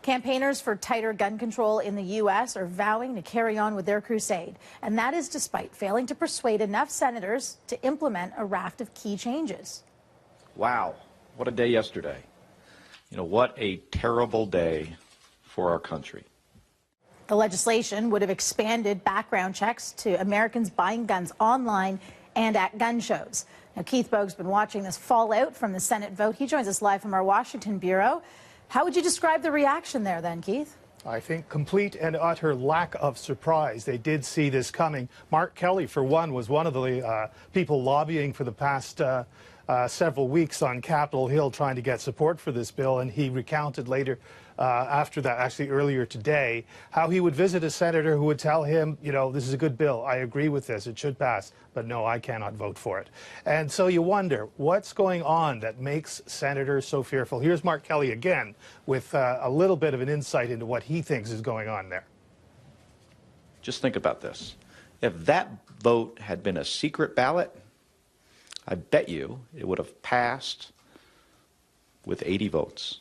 Campaigners for tighter gun control in the U.S. are vowing to carry on with their crusade, and that is despite failing to persuade enough senators to implement a raft of key changes. Wow, what a day yesterday. What a terrible day for our country. The legislation would have expanded background checks to Americans buying guns online and at gun shows. Now, Keith Bogue's been watching this fallout from the Senate vote. He joins us live from our Washington bureau. How would you describe the reaction there then, Keith? I think complete and utter lack of surprise. They did see this coming. Mark Kelly, for one, was one of the people lobbying for the past several weeks on Capitol Hill trying to get support for this bill, and he recounted later after that, actually earlier today, how he would visit a senator who would tell him, this is a good bill, I agree with this, it should pass, but no, I cannot vote for it. And so you wonder, what's going on that makes senators so fearful? Here's Mark Kelly again with a little bit of an insight into what he thinks is going on there. Just think about this. If that vote had been a secret ballot, I bet you it would have passed with 80 votes.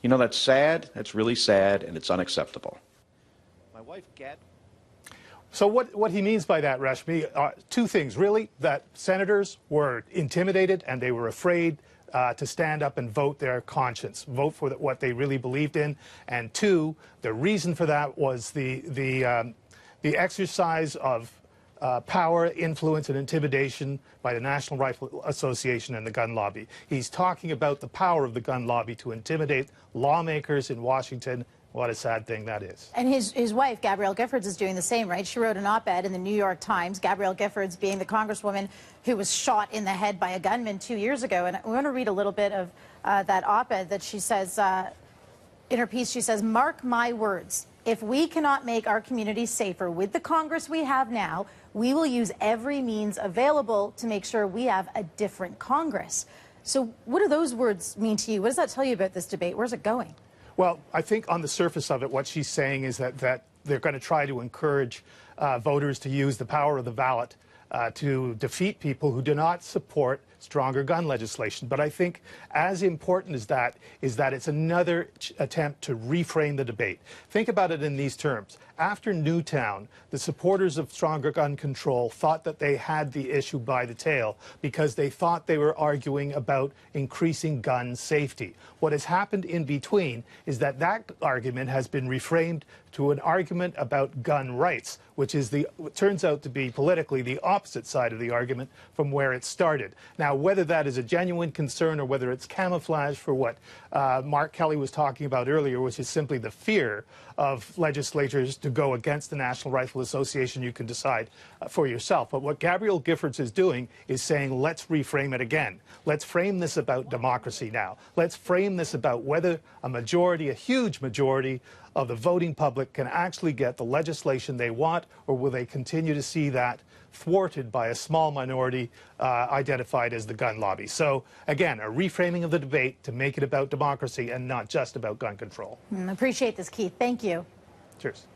That's sad, that's really sad, and it's unacceptable. My wife, So what he means by that, Rashmi, two things, really, that senators were intimidated and they were afraid to stand up and vote their conscience, vote for what they really believed in. And two, the reason for that was the exercise of power, influence, and intimidation by the National Rifle Association and the gun lobby. He's talking about the power of the gun lobby to intimidate lawmakers in Washington. What a sad thing that is. And his wife, Gabrielle Giffords, is doing the same, right? She wrote an op-ed in the New York Times, Gabrielle Giffords being the congresswoman who was shot in the head by a gunman 2 years ago. And we want to read a little bit of that op-ed that she says, in her piece, she says, "Mark my words, if we cannot make our communities safer with the Congress we have now, we will use every means available to make sure we have a different Congress." So what do those words mean to you? What does that tell you about this debate? Where's it going? Well, I think on the surface of it, what she's saying is that they're going to try to encourage voters to use the power of the ballot to defeat people who do not support stronger gun legislation. But I think as important as that is that it's another attempt to reframe the debate. Think about it in these terms. After Newtown, the supporters of stronger gun control thought that they had the issue by the tail because they thought they were arguing about increasing gun safety. What has happened in between is that argument has been reframed to an argument about gun rights, which is turns out to be politically the opposite side of the argument from where it started. Now, whether that is a genuine concern or whether it's camouflage for what Mark Kelly was talking about earlier, which is simply the fear of legislators to go against the National Rifle Association, you can decide for yourself. But what Gabrielle Giffords is doing is saying, let's reframe it again. Let's frame this about democracy now. Let's frame this about whether a huge majority of the voting public can actually get the legislation they want, or will they continue to see that thwarted by a small minority identified as the gun lobby. So, again, a reframing of the debate to make it about democracy and not just about gun control. Appreciate this, Keith. Thank you. Cheers.